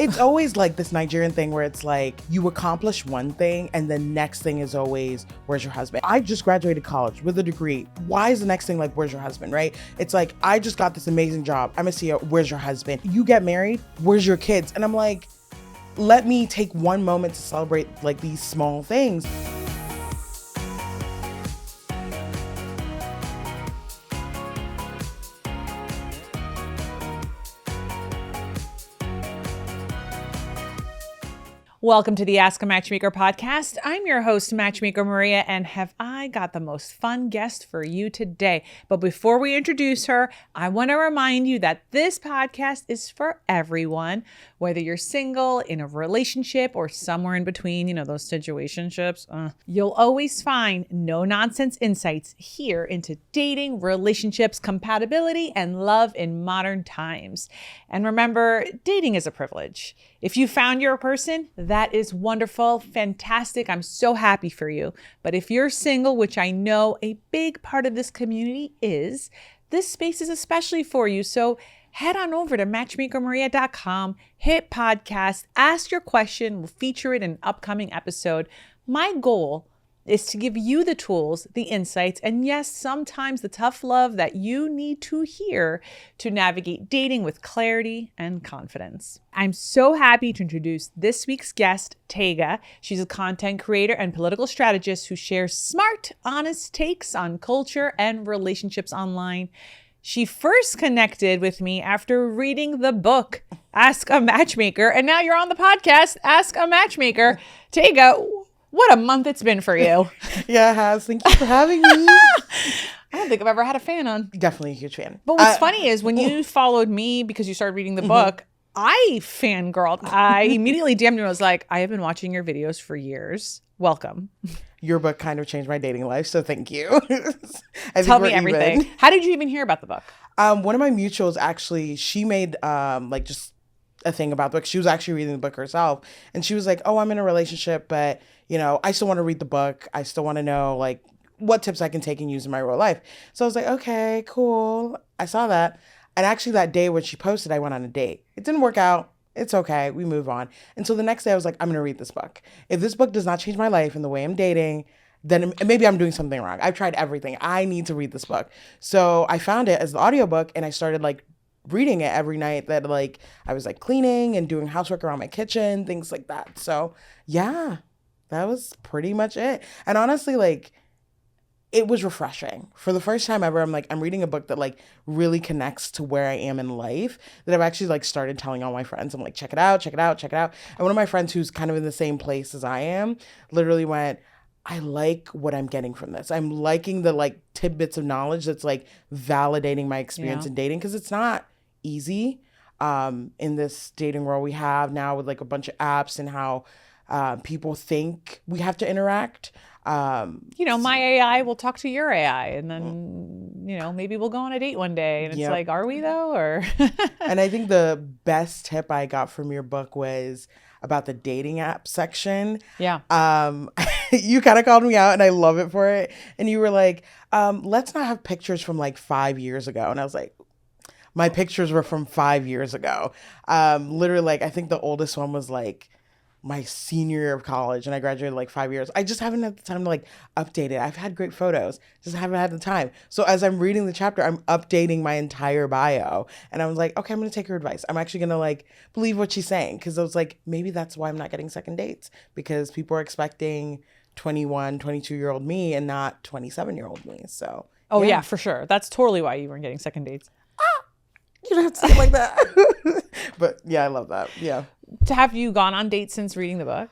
It's always like this Nigerian thing where it's like you accomplish one thing and the next thing is always, where's your husband? I just graduated college with a degree. Why is the next thing like, where's your husband, right? It's like, I just got this amazing job. I'm a CEO. Where's your husband? You get married. Where's your kids? And I'm like, let me take one moment to celebrate like these small things. Welcome to the Ask a Matchmaker podcast. I'm your host, Matchmaker Maria, and have I got the most fun guest for you today. But before we introduce her, I want to remind you that this podcast is for everyone, whether you're single, in a relationship, or somewhere in between, you know, those situationships. You'll always find no-nonsense insights here into dating, relationships, compatibility, and love in modern times. And remember, dating is a privilege. If you found your person, that is wonderful, fantastic. I'm so happy for you. But if you're single, which I know a big part of this community is, this space is especially for you. So head on over to matchmakermaria.com, hit podcast, ask your question. We'll feature it in an upcoming episode. My goal is to give you the tools, the insights, and yes, sometimes the tough love that you need to hear to navigate dating with clarity and confidence. I'm so happy to introduce this week's guest, Tega. She's a content creator and political strategist who shares smart, honest takes on culture and relationships online. She first connected with me after reading the book, Ask a Matchmaker, and now you're on the podcast, Ask a Matchmaker. Tega, what a month it's been for you. Yeah, it has. Thank you for having me. I don't think I've ever had a fan on. Definitely a huge fan. But what's funny is when you followed me because you started reading the book, I fangirled. I immediately DM'd you and was like, I have been watching your videos for years. Welcome. Your book kind of changed my dating life, so thank you. Tell me everything. Even. How did you even hear about the book? One of my mutuals actually, she made like just a thing about the book. She was actually reading the book herself, and she was like, oh, I'm in a relationship, but you know, I still want to read the book. I still want to know like what tips I can take and use in my real life. So I was like, okay, cool. I saw that. And actually that day when she posted, I went on a date. It didn't work out. It's okay. We move on. And so the next day I was like, I'm going to read this book. If this book does not change my life and the way I'm dating, then maybe I'm doing something wrong. I've tried everything. I need to read this book. So I found it as the audiobook and I started like reading it every night that like I was like cleaning and doing housework around my kitchen, things like that. So yeah, that was pretty much it. And honestly, like, it was refreshing. For the first time ever, I'm reading a book that like really connects to where I am in life, that I've actually like started telling all my friends. I'm like, check it out, check it out, check it out. And one of my friends who's kind of in the same place as I am literally went, I like what I'm getting from this. I'm liking the like tidbits of knowledge that's like validating my experience in dating, because it's not easy in this dating world we have now with like a bunch of apps and how people think we have to interact. You know, my AI will talk to your AI and then, you know, maybe we'll go on a date one day. And it's like, are we though? Or And I think the best tip I got from your book was about the dating app section. Yeah. You kind of called me out and I love it for it. And you were like, let's not have pictures from like 5 years ago. And I was like, my pictures were from 5 years ago. Literally, like, I think the oldest one was like my senior year of college and I graduated like 5 years. I just haven't had the time to like update it. I've had great photos, just haven't had the time. So as I'm reading the chapter, I'm updating my entire bio and I was like, okay, I'm going to take her advice. I'm actually going to like believe what she's saying. Cause I was like, maybe that's why I'm not getting second dates, because people are expecting 21, 22-year-old me and not 27-year-old me. So. Oh yeah, for sure. That's totally why you weren't getting second dates. You don't have to say it like that. But yeah, I love that. Yeah. Have you gone on dates since reading the book?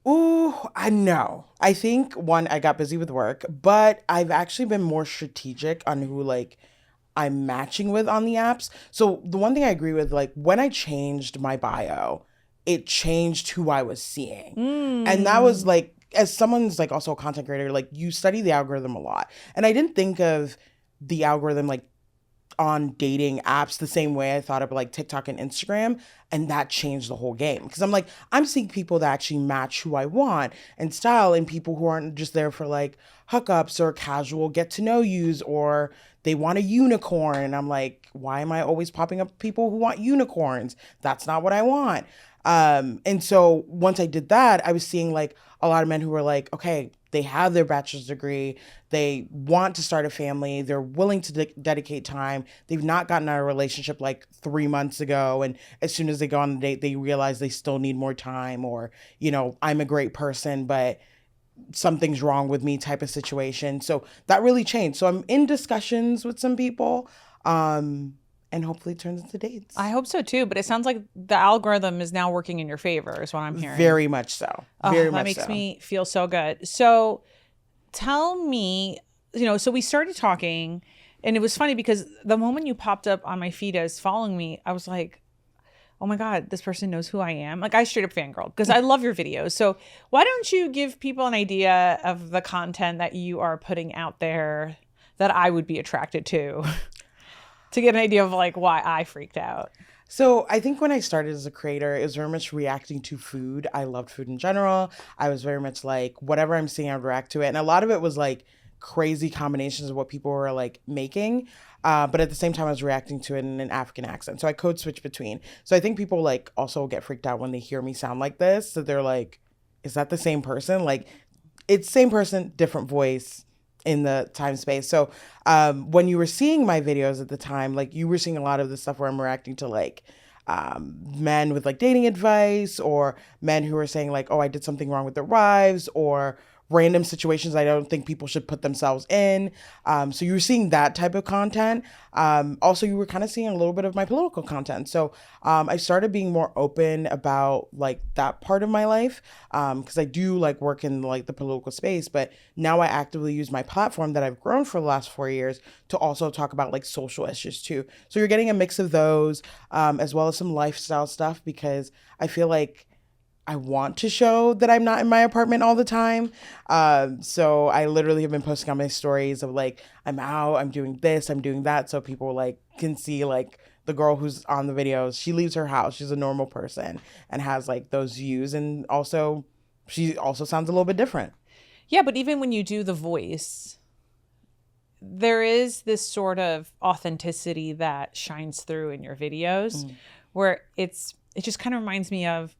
Ooh, I know. I think one, I got busy with work, but I've actually been more strategic on who like I'm matching with on the apps. So the one thing I agree with, like when I changed my bio, it changed who I was seeing. And that was like, as someone's like also a content creator, like you study the algorithm a lot. And I didn't think of the algorithm like on dating apps the same way I thought of like TikTok and Instagram, and that changed the whole game. Because I'm like, I'm seeing people that actually match who I want and style, and people who aren't just there for like hookups or casual get to know yous, or they want a unicorn. And I'm like, why am I always popping up people who want unicorns? That's not what I want. And so once I did that, I was seeing like a lot of men who were like, okay, they have their bachelor's degree, they want to start a family, they're willing to dedicate time, they've not gotten out of a relationship like 3 months ago, and as soon as they go on a date, they realize they still need more time, or, you know, I'm a great person, but something's wrong with me type of situation. So that really changed. So I'm in discussions with some people, and hopefully it turns into dates. I hope so too, but it sounds like the algorithm is now working in your favor, is what I'm hearing. Very much so. That makes me feel so good. So tell me, you know, so we started talking, and it was funny because the moment you popped up on my feed as following me, I was like, oh my God, this person knows who I am. Like, I straight up fangirl because I love your videos. So why don't you give people an idea of the content that you are putting out there that I would be attracted to get an idea of like why I freaked out? So I think when I started as a creator, it was very much reacting to food. I loved food in general. I was very much like, whatever I'm seeing, I would react to it. And a lot of it was like crazy combinations of what people were like making. But at the same time, I was reacting to it in an African accent. So I code switch between. So I think people like also get freaked out when they hear me sound like this. So they're like, is that the same person? Like, it's same person, different voice in the time space. So when you were seeing my videos at the time, like you were seeing a lot of the stuff where I'm reacting to like men with like dating advice, or men who are saying like, oh, I did something wrong with their wives, or random situations I don't think people should put themselves in. So you were seeing that type of content. Also, you were kind of seeing a little bit of my political content. So I started being more open about like that part of my life, because I do like work in like the political space, but now I actively use my platform that I've grown for the last 4 years to also talk about like social issues too. So you're getting a mix of those, as well as some lifestyle stuff, because I feel like I want to show that I'm not in my apartment all the time. So I literally have been posting on my stories of like, I'm out, I'm doing this, I'm doing that. So people like can see like the girl who's on the videos, she leaves her house. She's a normal person and has like those views. And also, she also sounds a little bit different. Yeah, but even when you do the voice, there is this sort of authenticity that shines through in your videos, where it just kind of reminds me of,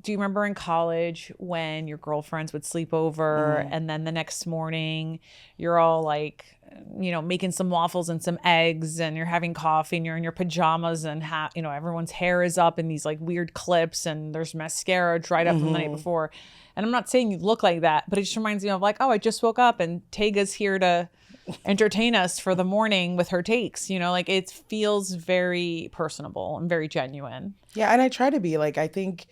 do you remember in college when your girlfriends would sleep over and then the next morning you're all like, you know, making some waffles and some eggs and you're having coffee and you're in your pajamas and you know, everyone's hair is up in these like weird clips and there's mascara dried up from the night before. And I'm not saying you look like that, but it just reminds me of like, oh, I just woke up and Tega's here to entertain us for the morning with her takes, you know, like it feels very personable and very genuine. Yeah. And I try to be like, I think,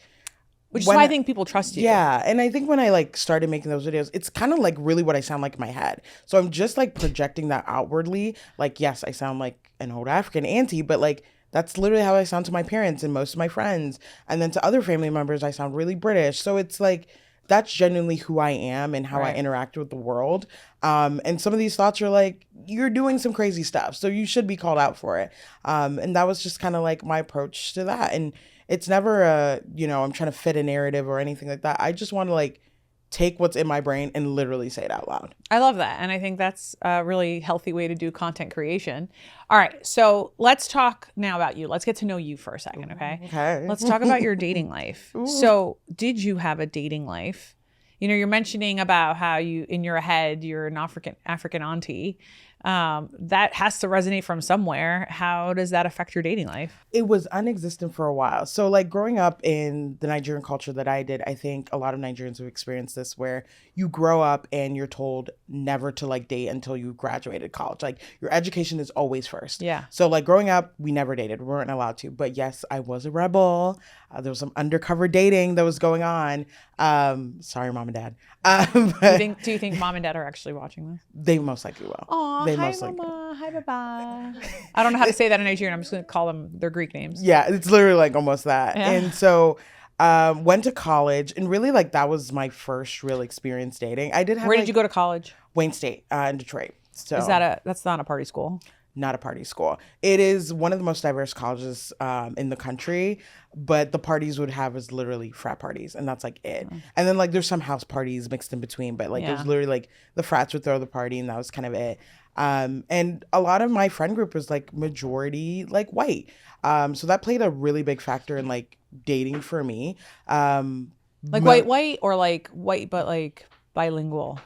which is why I think people trust you. Yeah. And I think when I like started making those videos, it's kind of like really what I sound like in my head. So I'm just like projecting that outwardly. Like, yes, I sound like an old African auntie, but like that's literally how I sound to my parents and most of my friends. And then to other family members, I sound really British. So it's like, that's genuinely who I am and how I interact with the world. And some of these thoughts are like, you're doing some crazy stuff, so you should be called out for it. And that was just kind of like my approach to that. And it's never you know, I'm trying to fit a narrative or anything like that. I just want to like take what's in my brain and literally say it out loud. I love that. And I think that's a really healthy way to do content creation. All right. So let's talk now about you. Let's get to know you for a second. Okay. Okay. Let's talk about your dating life. So did you have a dating life? You know, you're mentioning about how you, in your head, you're an African auntie. That has to resonate from somewhere. How does that affect your dating life? It was unexistent for a while. So like growing up in the Nigerian culture that I did, I think a lot of Nigerians have experienced this, where you grow up and you're told never to like date until you graduated college. Like your education is always first. Yeah. So like growing up, we never dated. We weren't allowed to. But yes, I was a rebel. There was some undercover dating that was going on. Sorry, mom and dad. Do you think mom and dad are actually watching this? They most likely will. Aw, hi mama, hi baba. I don't know how to say that in Nigerian. I'm just going to call them their Greek names. Yeah, it's literally like almost that. Yeah. And so went to college, and really like that was my first real experience dating. I did have Where did you go to college? Wayne State in Detroit. So Is that's not a party school? not a party school. It is one of the most diverse colleges in the country, but the parties would have is literally frat parties, and that's like it. And then like there's some house parties mixed in between, but like Yeah. there's literally like the frats would throw the party, and that was kind of it. And a lot of my friend group was like majority like white. So that played a really big factor in like dating for me. Like white or like white but like bilingual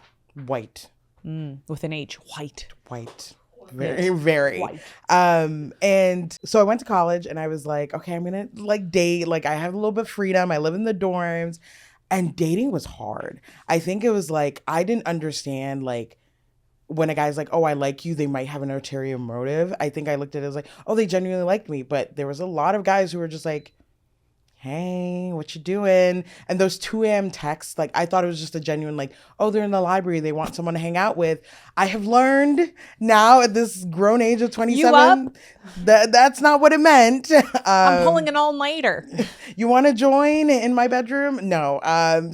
White. with an H. White. Very. White. And so I went to college and I was like, okay, I'm gonna like date. Like I have a little bit of freedom. I live in the dorms, and dating was hard. I think it was like I didn't understand like when a guy's like, oh, I like you, they might have an ulterior motive. I think I looked at it as like, oh, they genuinely liked me. But there was a lot of guys who were just like, hey, what you doing? And those 2 a.m. texts, like I thought it was just a genuine like, oh, they're in the library, they want someone to hang out with. I have learned now at this grown age of 27 that's not what it meant. I'm pulling an all-nighter. You want to join in my bedroom? No.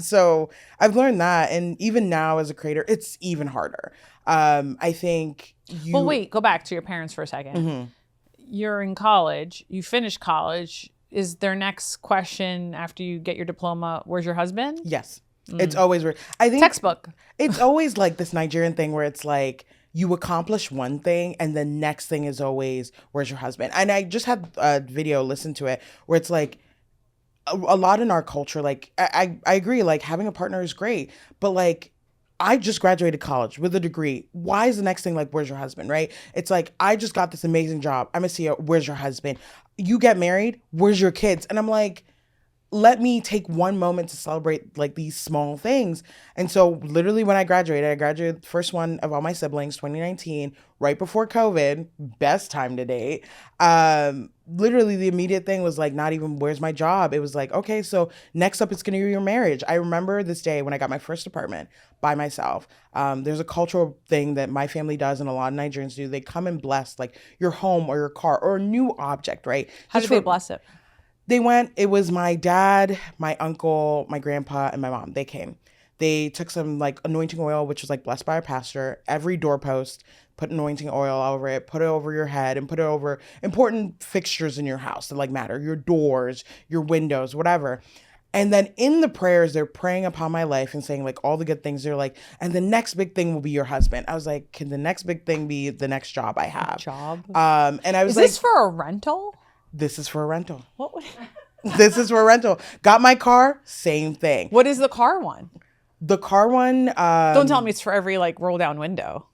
So I've learned that, and even now as a creator, it's even harder. I think Well, wait, go back to your parents for a second. You're in college, you finished college. Is their next question after you get your diploma, where's your husband? Yes. It's always weird. I think Textbook. it's always like this Nigerian thing where it's like you accomplish one thing and the next thing is always, where's your husband? And I just had a video, listen to it, where it's like a lot in our culture, like I agree, like having a partner is great, but like I just graduated college with a degree. Why is the next thing like, where's your husband, right? It's like, I just got this amazing job. I'm a CEO. Where's your husband? You get married. Where's your kids? And I'm like, let me take one moment to celebrate like these small things. And so literally when I graduated first one of all my siblings, 2019, right before COVID, best time to date. Literally the immediate thing was like, not even where's my job? It was like, okay, so next up it's going to be your marriage. I remember this day when I got my first apartment by myself. There's a cultural thing that my family does and a lot of Nigerians do. They come and bless like your home or your car or a new object, right? How did they bless it? It was my dad, my uncle, my grandpa, and my mom. They came. They took some like anointing oil, which was like blessed by a pastor. Every doorpost, put anointing oil over it, put it over your head, and put it over important fixtures in your house that like matter, your doors, your windows, whatever. And then in the prayers, they're praying upon my life and saying like all the good things. They're like, and the next big thing will be your husband. I was like, can the next big thing be the next job I have? And I was Is like, this for a rental? This is for a rental. What would... This is for a rental. Got my car, same thing. What is the car one? The car one. Don't tell me it's for every like roll down window.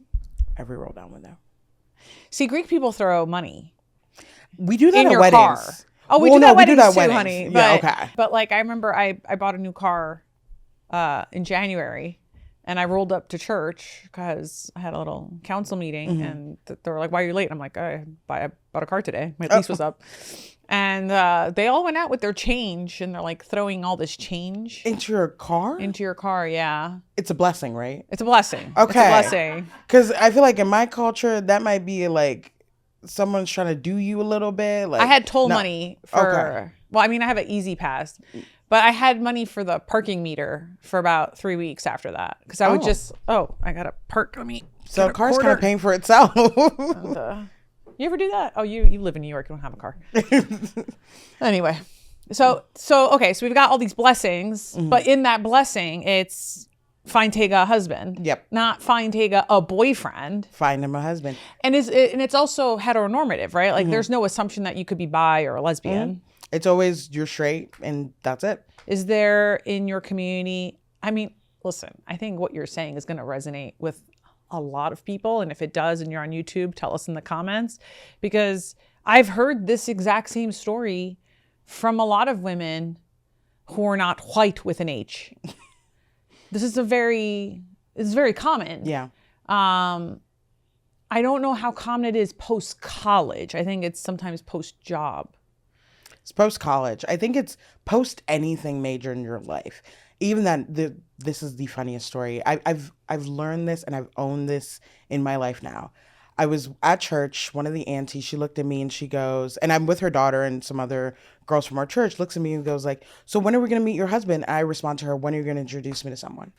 Every roll down window. See, Greek people throw money. We do that in at your weddings. car. Oh, we do that weddings too, weddings. honey. Yeah, But, okay. But like I remember I bought a new car in January. And I rolled up to church because I had a little council meeting, and they were like, "Why are you late?" I'm like, "I bought a car today. My lease was up." And they all went out with their change, and they're like throwing all this change Into your car? into your car. Yeah, It's a blessing, right? it's a blessing. Okay. It's a blessing. Because I feel like in my culture, that might be like someone's trying to do you a little bit. Like I had toll no. money for. Okay. Well, I mean, I have an easy pass, but I had money for the parking meter for about 3 weeks after that because I would just I got to park. Let me. So a car's kind of paying for itself. You ever do that? Oh, you live in New York. You don't have a car. Anyway, so okay. So we've got all these blessings, but in that blessing, it's find Tega a husband. Yep. Not find Tega a boyfriend. Find him a husband. And it's also heteronormative, right? Like there's no assumption that you could be bi or a lesbian. It's always you're straight and that's it. Is there in your community? I mean, listen, I think what you're saying is going to resonate with a lot of people. And if it does and you're on YouTube, tell us in the comments, because I've heard this exact same story from a lot of women who are not white with an H. This is very common. Yeah. I don't know how common it is post-college. I think it's sometimes post-job. It's post-college. I think it's post anything major in your life. Even that, this is the funniest story. I've learned this and I've owned this in my life now. I was at church. One of the aunties, she looked at me and she goes, and I'm with her daughter and some other girls from our church, looks at me and goes like, so when are we going to meet your husband? And I respond to her, when are you going to introduce me to someone?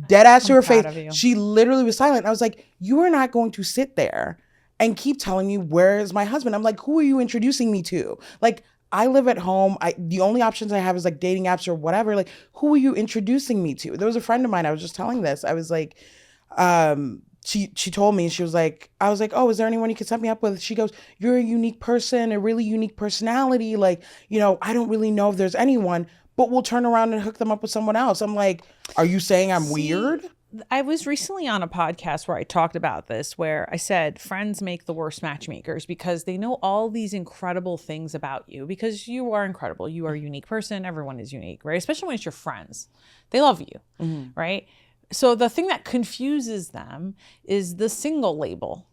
Dead ass to her face. She literally was silent. I was like, you are not going to sit there and keep telling me, where is my husband? I'm like, who are you introducing me to? Like, I live at home. The only options I have is like dating apps or whatever. Like, who are you introducing me to? There was a friend of mine, I was just telling this. I was like, she told me, she was like, I was like, oh, is there anyone you could set me up with? She goes, you're a unique person, a really unique personality. Like, I don't really know if there's anyone, but we'll turn around and hook them up with someone else. I'm like, are you saying I'm weird? I was recently on a podcast where I talked about this, where I said friends make the worst matchmakers because they know all these incredible things about you, because you are incredible. You are a unique person. Everyone is unique, right? Especially when it's your friends. They love you, right? So the thing that confuses them is the single label.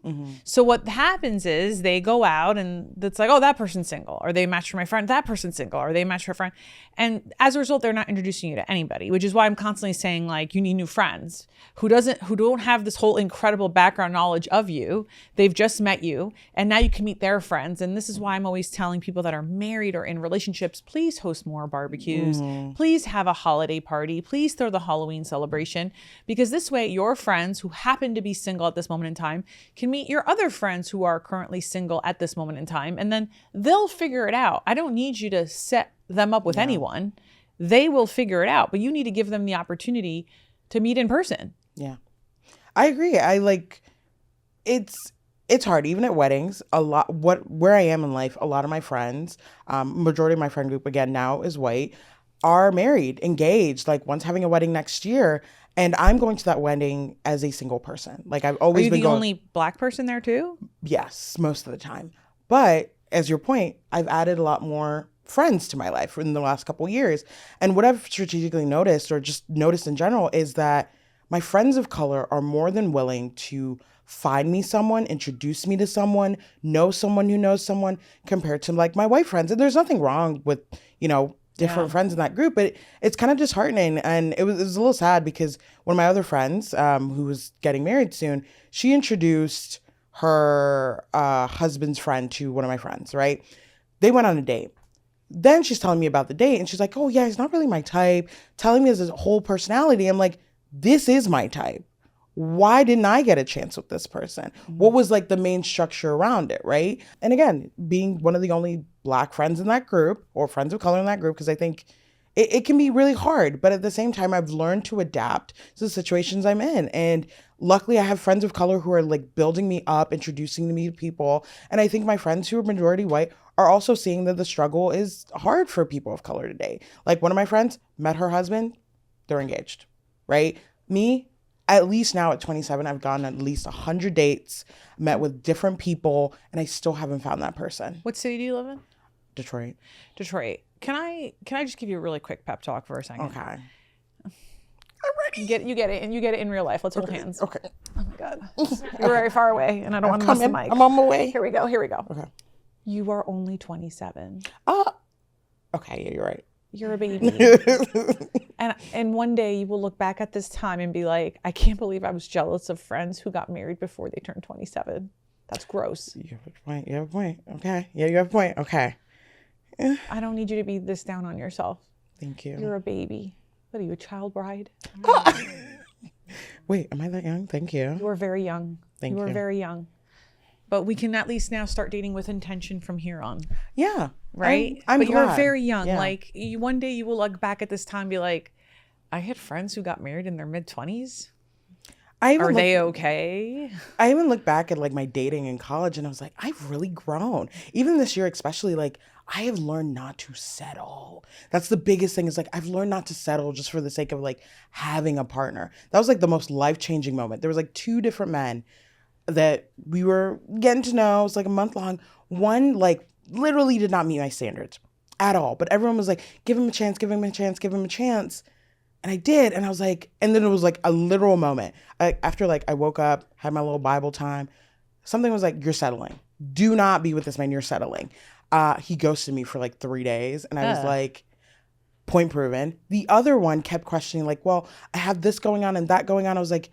So what happens is they go out and it's like, oh, that person's single, or they match for my friend, that person's single, or they match for a friend. And as a result, they're not introducing you to anybody, which is why I'm constantly saying, like, you need new friends who don't have this whole incredible background knowledge of you. They've just met you, and now you can meet their friends. And this is why I'm always telling people that are married or in relationships, please host more barbecues. Please have a holiday party. Please throw the Halloween celebration. Because this way, your friends who happen to be single at this moment in time can meet your other friends who are currently single at this moment in time, and then they'll figure it out. I don't need you to set them up with anyone. They will figure it out, but you need to give them the opportunity to meet in person. Yeah, I agree. It's hard, even at weddings. Where I am in life, a lot of my friends, majority of my friend group again now is white, are married, engaged, like one's having a wedding next year. And I'm going to that wedding as a single person. Like, I've always been the only Black person there too? Yes, most of the time. But as your point, I've added a lot more friends to my life in the last couple of years. And what I've strategically noticed, or just noticed in general, is that my friends of color are more than willing to find me someone, introduce me to someone, know someone who knows someone, compared to like my white friends. And there's nothing wrong with, different friends in that group, but it's kind of disheartening. And it was a little sad because one of my other friends, who was getting married soon, she introduced her husband's friend to one of my friends, right? They went on a date. Then she's telling me about the date, and she's like, oh yeah, he's not really my type, telling me his whole personality. I'm like, this is my type. Why didn't I get a chance with this person? What was like the main structure around it, right? And again, being one of the only Black friends in that group, or friends of color in that group, because I think it can be really hard. But at the same time, I've learned to adapt to the situations I'm in. And luckily, I have friends of color who are like building me up, introducing me to people. And I think my friends who are majority white are also seeing that the struggle is hard for people of color today. Like, one of my friends met her husband, they're engaged, right? Me, at least now at 27, I've gone at least 100 dates, met with different people, and I still haven't found that person. What city do you live in? Detroit. Can I just give you a really quick pep talk for a second? Okay. I'm ready. You get it, and you get it in real life. Let's hold hands. Okay. Oh my God. You're very far away, and I don't want to miss the mic. I'm on my way. Here we go. Okay. You are only 27. Okay, yeah, you're right. You're a baby. and one day you will look back at this time and be like, I can't believe I was jealous of friends who got married before they turned 27. That's gross. You have a point. Okay. Yeah, you have a point. Okay. I don't need you to be this down on yourself. Thank you. You're a baby. What are you, a child bride? Wait, am I that young? Thank you. You are very young. Thank you. You are very young. But we can at least now start dating with intention from here on. Yeah. Right? I'm but glad. You're very young. Yeah. Like, one day you will look back at this time and be like, I had friends who got married in their mid-20s. Are they okay? I even look back at like my dating in college, and I was like, I've really grown. Even this year, especially, like, I have learned not to settle. That's the biggest thing, is like, I've learned not to settle just for the sake of like having a partner. That was like the most life-changing moment. There was like 2 different men that we were getting to know. It was like a month long. One like literally did not meet my standards at all. But everyone was like, give him a chance, give him a chance, give him a chance. And I did. And I was like, and then it was like a literal moment. After like I woke up, had my little Bible time, something was like, you're settling. Do not be with this man. You're settling. He ghosted me for like 3 days. And I was like, point proven. The other one kept questioning, like, well, I have this going on and that going on. I was like,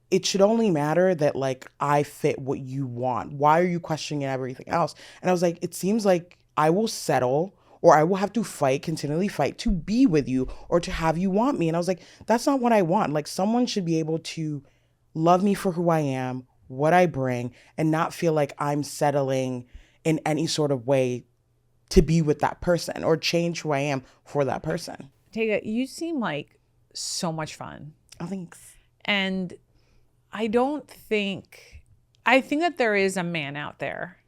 it should only matter that like I fit what you want. Why are you questioning everything else? And I was like, it seems like I will settle, or I will have to continually fight to be with you, or to have you want me. And I was like, that's not what I want. Like, someone should be able to love me for who I am, what I bring, and not feel like I'm settling in any sort of way to be with that person or change who I am for that person. Tega, you seem like so much fun. Oh, thanks. And I think that there is a man out there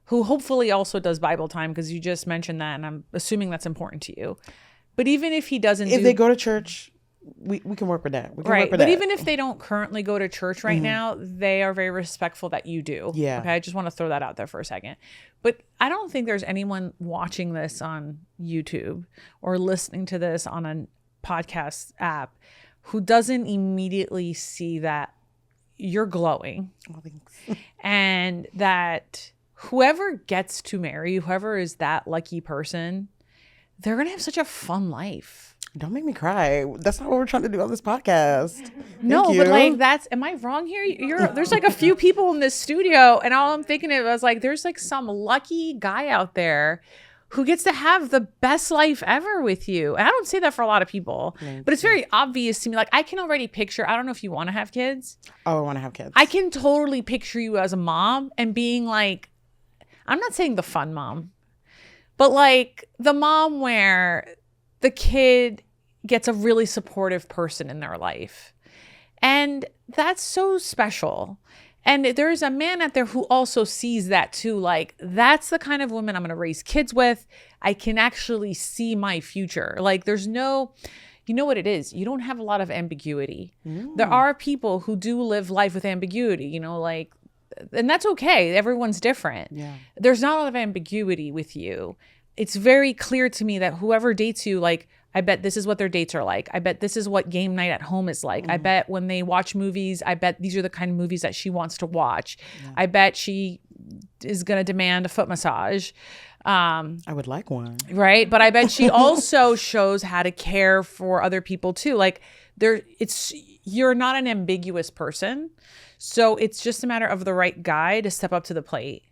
who hopefully also does Bible time, because you just mentioned that, and I'm assuming that's important to you. But even if he doesn't, if they go to church, we can work with that. We can right. work with but that. Even if they don't currently go to church right now, they are very respectful that you do. Yeah. Okay. I just want to throw that out there for a second. But I don't think there's anyone watching this on YouTube or listening to this on a podcast app who doesn't immediately see that you're glowing. Oh, thanks. And that whoever gets to marry, whoever is that lucky person, they're going to have such a fun life. Don't make me cry. That's not what we're trying to do on this podcast. No, Thank but you. like am I wrong here? There's like a few people in this studio, and all I'm thinking of is like, there's like some lucky guy out there who gets to have the best life ever with you. And I don't say that for a lot of people, but it's very obvious to me. Like, I can already picture, I don't know if you want to have kids. Oh, I want to have kids. I can totally picture you as a mom and being like, I'm not saying the fun mom, but like the mom where the kid gets a really supportive person in their life. And that's so special. And there's a man out there who also sees that too. Like, that's the kind of woman I'm going to raise kids with. I can actually see my future. Like, there's no, you know what it is? You don't have a lot of ambiguity. There are people who do live life with ambiguity, you know, like, and that's okay. Everyone's different. Yeah. There's not a lot of ambiguity with you. It's very clear to me that whoever dates you, like, I bet this is what their dates are like. I bet this is what game night at home is like. I bet when they watch movies, I bet these are the kind of movies that she wants to watch. Yeah. I bet she is going to demand a foot massage. I would like one. Right. But I bet she also shows how to care for other people too. Like, you're not an ambiguous person. So it's just a matter of the right guy to step up to the plate.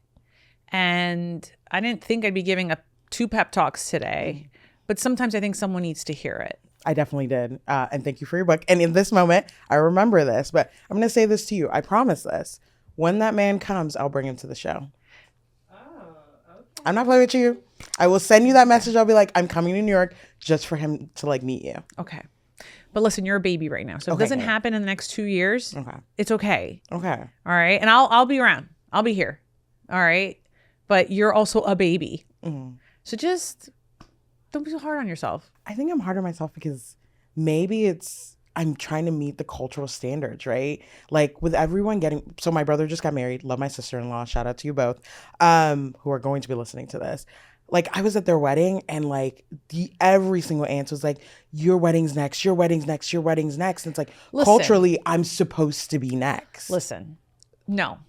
And I didn't think I'd be giving 2 pep talks today. But sometimes I think someone needs to hear it. I definitely did. And thank you for your book. And in this moment, I remember this, but I'm going to say this to you. I promise this. When that man comes, I'll bring him to the show. Oh, okay. I'm not playing with you. I will send you that message. I'll be like, I'm coming to New York just for him to like meet you. Okay. But listen, you're a baby right now. So if it doesn't happen in the next 2 years, it's okay. Okay. All right. And I'll be around. I'll be here. All right. But you're also a baby. Mm-hmm. So just don't be so hard on yourself. I think I'm hard on myself because maybe I'm trying to meet the cultural standards, right? Like with everyone so my brother just got married. Love my sister-in-law. Shout out to you both, who are going to be listening to this. Like, I was at their wedding and like every single aunt was like, your wedding's next, your wedding's next, your wedding's next. And it's like, culturally, I'm supposed to be next. Listen, no.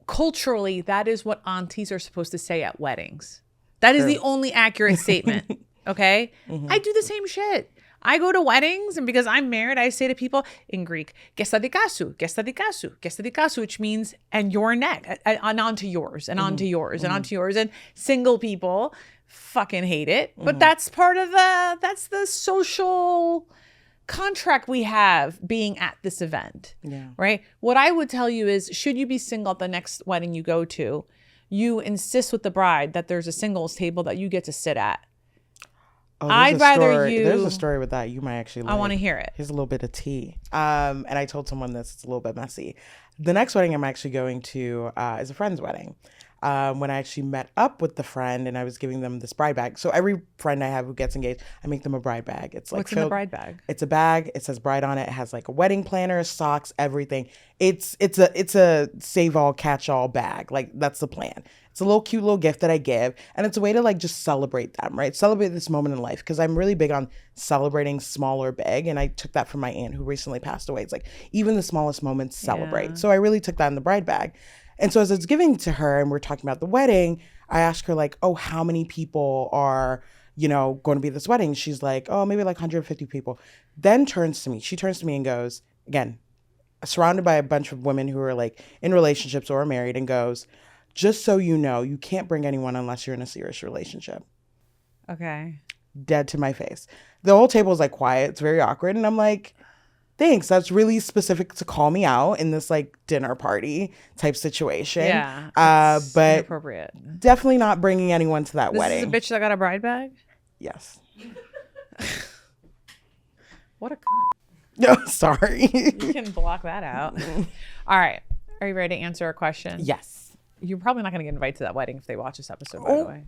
Culturally, that is what aunties are supposed to say at weddings. That is the only accurate statement. Okay? Mm-hmm. I do the same shit. I go to weddings, and because I'm married, I say to people in Greek, "Gesta dikasu, gesta dikasu, gesta dikasu," which means, and your neck, and onto yours, and onto yours, and onto yours. And single people fucking hate it. But that's part of that's the social contract we have being at this event. Yeah. Right? What I would tell you is, should you be single at the next wedding you go to, you insist with the bride that there's a singles table that you get to sit at. Oh, there's a story with that you might actually like. I want to hear it. Here's a little bit of tea. And I told someone this. It's a little bit messy. The next wedding I'm actually going to is a friend's wedding. When I actually met up with the friend and I was giving them this bride bag. So every friend I have who gets engaged, I make them a bride bag. It's like what's in the bride bag? It's a bag. It says bride on it. It has like a wedding planner, socks, everything. It's a save all, catch all bag. Like, that's the plan. It's a little cute little gift that I give. And it's a way to like just celebrate them, right? Celebrate this moment in life. Because I'm really big on celebrating small or big. And I took that from my aunt who recently passed away. It's like, even the smallest moments celebrate. Yeah. So I really took that in the bride bag. And so as I was giving to her and we're talking about the wedding, I asked her like, oh, how many people are, going to be at this wedding? She's like, oh, maybe like 150 people. Then she turns to me and goes, again, surrounded by a bunch of women who are like in relationships or are married, and goes, just so you know, you can't bring anyone unless you're in a serious relationship. Okay. Dead to my face. The whole table is like quiet. It's very awkward. And I'm like, thanks. That's really specific to call me out in this like dinner party type situation. Yeah, it's but inappropriate. definitely not bringing anyone to that This wedding. is a bitch that got a bride bag? Yes. What a No, sorry. You can block that out. All right. Are you ready to answer a question? Yes. You're probably not going to get invited to that wedding if they watch this episode, by the way.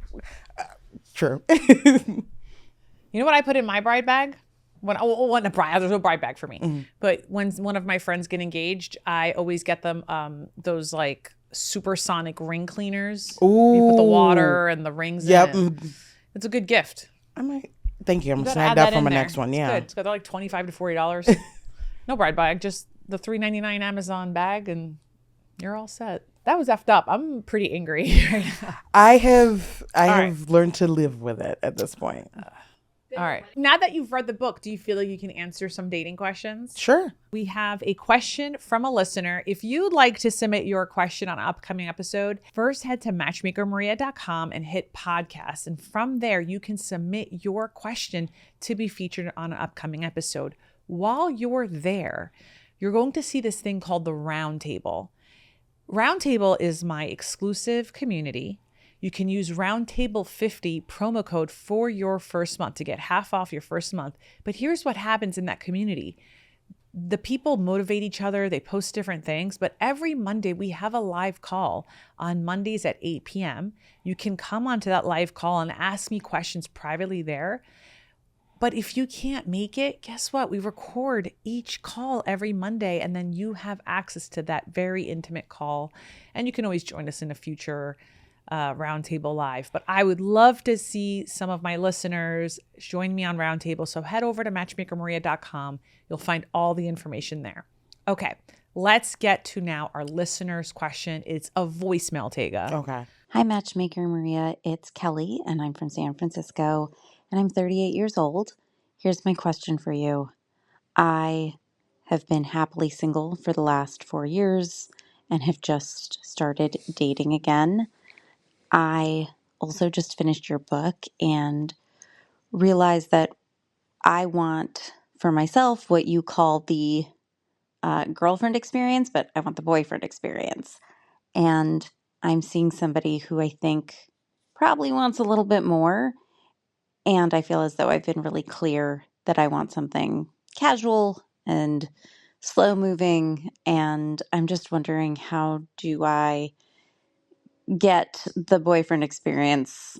True. You know what I put in my bride bag? When a bride, there's no bride bag for me. But when one of my friends get engaged, I always get them those like supersonic ring cleaners. Ooh. You put the water and the rings in it. It's a good gift. I might. Thank you. I'm You gonna gotta snag add that for in my there. next one. It's Yeah. good. It's got like $25 to $40. No bride bag, just the $3.99 Amazon bag, and you're all set. That was effed up. I'm pretty angry right now. I have right. learned to live with it at this point. All right. Now that you've read the book, do you feel like you can answer some dating questions? Sure. We have a question from a listener. If you'd like to submit your question on an upcoming episode, first head to matchmakermaria.com and hit podcast. And from there, you can submit your question to be featured on an upcoming episode. While you're there, you're going to see this thing called the Roundtable. Roundtable is my exclusive community. You can use Roundtable 50 promo code for your first month to get half off your first month. But here's what happens in that community. The people motivate each other. They post different things. But every Monday, we have a live call on Mondays at 8 p.m. You can come onto that live call and ask me questions privately there. But if you can't make it, guess what? We record each call every Monday, and then you have access to that very intimate call. And you can always join us in a future Roundtable Live. But I would love to see some of my listeners join me on Roundtable. So head over to matchmakermaria.com. You'll find all the information there. Okay, let's get to now our listener's question. It's a voicemail, Tega. Okay. Hi, Matchmaker Maria. It's Kelly, and I'm from San Francisco, and I'm 38 years old. Here's my question for you. I have been happily single for the last 4 years and have just started dating again. I also just finished your book and realized that I want for myself what you call the girlfriend experience, but I want the boyfriend experience. And I'm seeing somebody who I think probably wants a little bit more. And I feel as though I've been really clear that I want something casual and slow moving. And I'm just wondering, how do I get the boyfriend experience,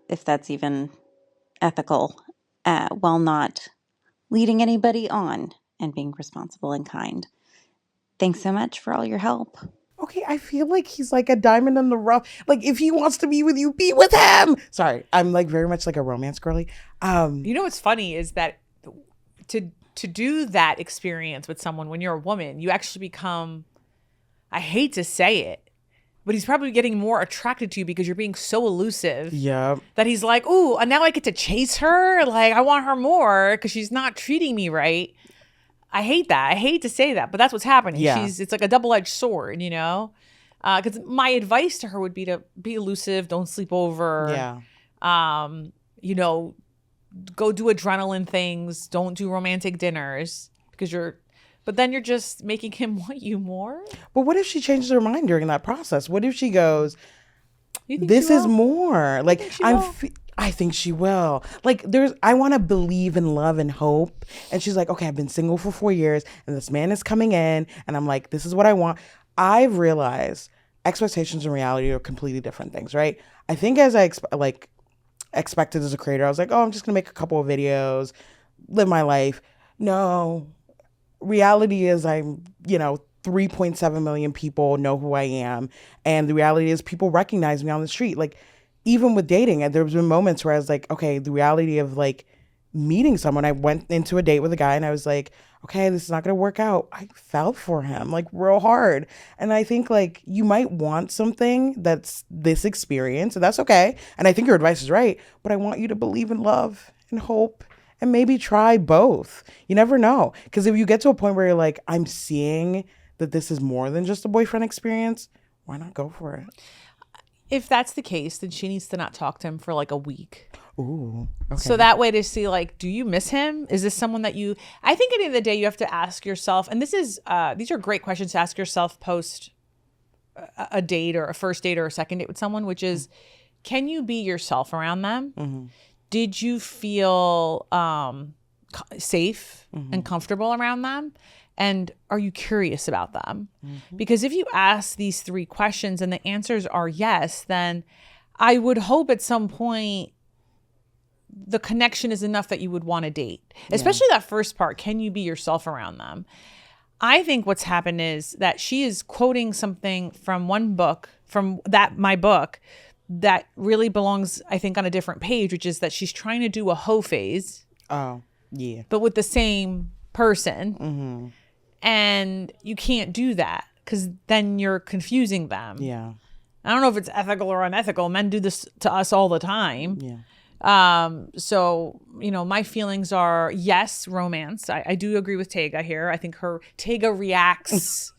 if that's even ethical, while not leading anybody on and being responsible and kind? Thanks so much for all your help. Okay, I feel like he's like a diamond in the rough. Like if he wants to be with you, be with him. Sorry, I'm like very much like a romance girly. You know what's funny is that to do that experience with someone when you're a woman, you actually become, I hate to say it, but he's probably getting more attracted to you because you're being so elusive. Yeah. That he's like, ooh, and now I get to chase her. Like I want her more because she's not treating me right. I hate that. I hate to say that, but that's what's happening. Yeah. It's like a double-edged sword, you know? Because my advice to her would be to be elusive, don't sleep over. Yeah. You know, go do adrenaline things, don't do romantic dinners but then you're just making him want you more. But what if she changes her mind during that process? What if she goes, You think this she is will? more like think she will? I think she will. Like I want to believe in love and hope. And she's like, okay, I've been single for 4 years and this man is coming in and I'm like, this is what I want. I've realized expectations and reality are completely different things, right? I think as I expected as a creator, I was like, oh, I'm just gonna make a couple of videos, live my life. No, reality is 3.7 million people know who I am. And the reality is people recognize me on the street. Like, even with dating, there's been moments where I was like, okay, the reality of like meeting someone, I went into a date with a guy and I was like, okay, this is not going to work out. I fell for him like real hard. And I think like you might want something that's this experience, and that's okay. And I think your advice is right, but I want you to believe in love and hope and maybe try both. You never know. Because if you get to a point where you're like, I'm seeing that this is more than just a boyfriend experience, why not go for it? If that's the case, then she needs to not talk to him for like a week. Ooh. Okay. So that way to see, like, do you miss him? Is this someone that you, I think at the end of the day, you have to ask yourself, and these are great questions to ask yourself post a date or a first date or a second date with someone, which is, can you be yourself around them? Did you feel safe and comfortable around them? And are you curious about them? Because if you ask these 3 questions and the answers are yes, then I would hope at some point the connection is enough that you would want to date, especially that first part. Can you be yourself around them? I think what's happened is that she is quoting something from one book, my book, that really belongs, I think, on a different page, which is that she's trying to do a hoe phase. Oh, yeah. But with the same person. And you can't do that because then you're confusing them. Yeah. I don't know if it's ethical or unethical. Men do this to us all the time. Yeah. So, my feelings are, yes, romance. I do agree with Tega here. I think Tega reacts,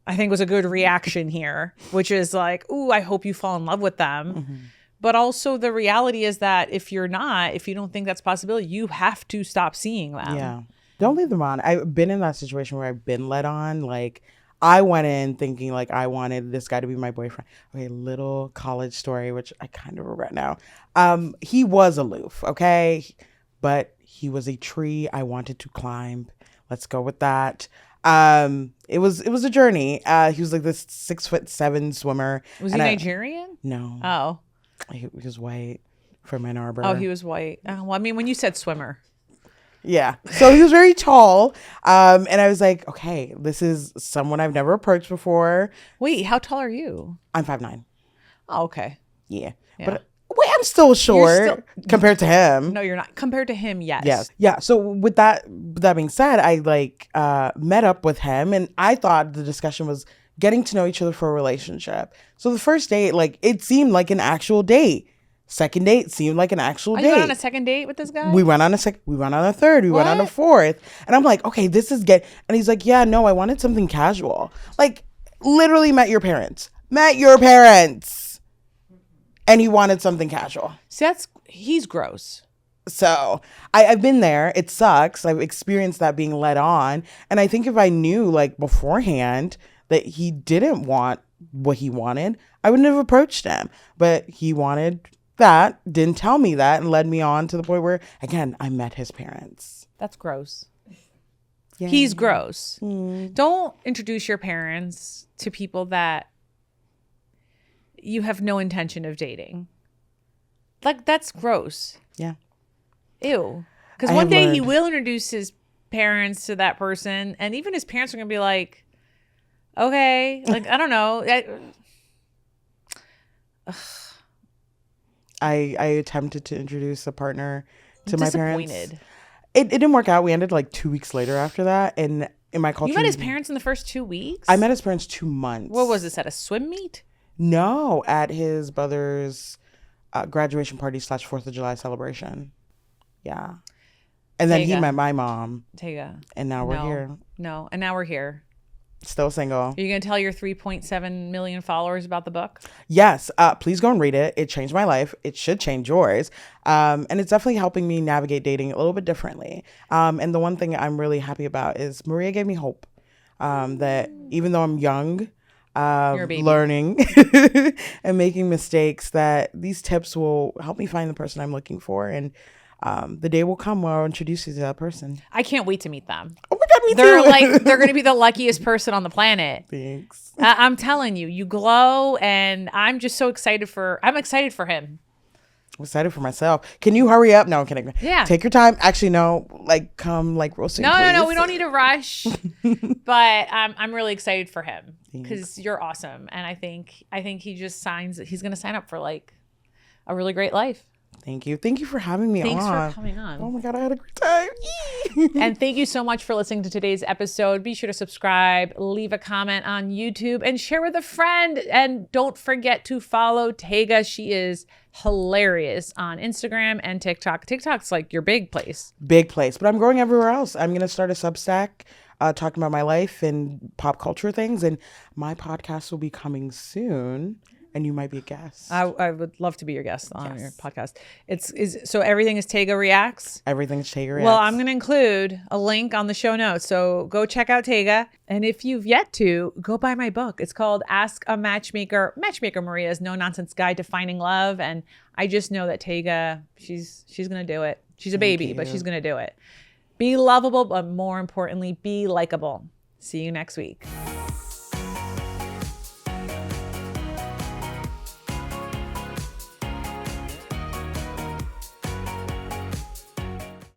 I think was a good reaction here, which is like, ooh, I hope you fall in love with them. But also the reality is that if you don't think that's a possibility, you have to stop seeing them. Yeah. Don't leave them on. I've been in that situation where I've been led on. Like, I went in thinking like I wanted this guy to be my boyfriend. Okay, little college story, which I kind of regret now. He was aloof, okay? But he was a tree I wanted to climb. Let's go with that. It was a journey. He was like this 6'7" swimmer. Was he Nigerian? No. Oh. He was white from Ann Arbor. Oh, he was white. Well, I mean, when you said swimmer. Yeah. So he was very tall. And I was like, okay, this is someone I've never approached before. Wait, how tall are you? I'm 5'9". Oh, okay. Yeah. But wait, I'm still short compared to him. No, you're not. Compared to him, yes. Yes. Yeah. So with that being said, I met up with him and I thought the discussion was getting to know each other for a relationship. So the first date, like, it seemed like an actual date. Second date seemed like an actual date. You went on a second date with this guy? We went on a second. We went on a third. We went on a fourth. And I'm like, okay, this is good. And he's like, yeah, no, I wanted something casual. Like, literally met your parents. And he wanted something casual. See, he's gross. So I've been there. It sucks. I've experienced that being led on. And I think if I knew like beforehand that he didn't want what he wanted, I wouldn't have approached him. But he wanted that, didn't tell me that, and led me on to the point where, again, I met his parents. That's gross. Yeah. He's gross. Don't introduce your parents to people that you have no intention of dating. Like, that's gross. Yeah. Ew. Because one day he will introduce his parents to that person, and even his parents are going to be like, okay, like, I don't know. I attempted to introduce a partner to my parents. Disappointed. It didn't work out. We ended like 2 weeks later after that. And in my culture, You met his parents in the first 2 weeks? I met his parents 2 months. What was this, at a swim meet? No, at his brother's graduation party / 4th of July celebration. Yeah. And then he met my mom. Tega. And now we're here. No. And now we're here. Still single. Are you going to tell your 3.7 million followers about the book? Yes. Please go and read it. It changed my life. It should change yours. And it's definitely helping me navigate dating a little bit differently. And the one thing I'm really happy about is Maria gave me hope that even though I'm young, learning and making mistakes, that these tips will help me find the person I'm looking for. And the day will come where I'll introduce you to that person. I can't wait to meet them. Oh my God, me too. They're going to be the luckiest person on the planet. Thanks. I'm telling you, you glow, and I'm just so excited I'm excited for him. I'm excited for myself. Can you hurry up? No, I'm kidding. Yeah. Take your time. Actually, no, like come like roasting. No, we don't need to rush. But I'm really excited for him because you're awesome. And I think he just he's going to sign up for like a really great life. Thank you. Thank you for having me on. Thanks for coming on. Oh my God, I had a great time. And thank you so much for listening to today's episode. Be sure to subscribe, leave a comment on YouTube, and share with a friend. And don't forget to follow Tega. She is hilarious on Instagram and TikTok. TikTok's like your big place. Big place. But I'm growing everywhere else. I'm going to start a Substack talking about my life and pop culture things. And my podcast will be coming soon. and you might be a guest. I would love to be your guest on your podcast. So everything is Tega Reacts. Everything's Tega Reacts. Well, I'm going to include a link on the show notes. So go check out Tega. And if you've yet to, go buy my book. It's called Ask a Matchmaker. Matchmaker Maria's No-Nonsense Guide to Finding Love. And I just know that Tega, she's going to do it. She's a baby, but she's going to do it. Be lovable, but more importantly, be likable. See you next week.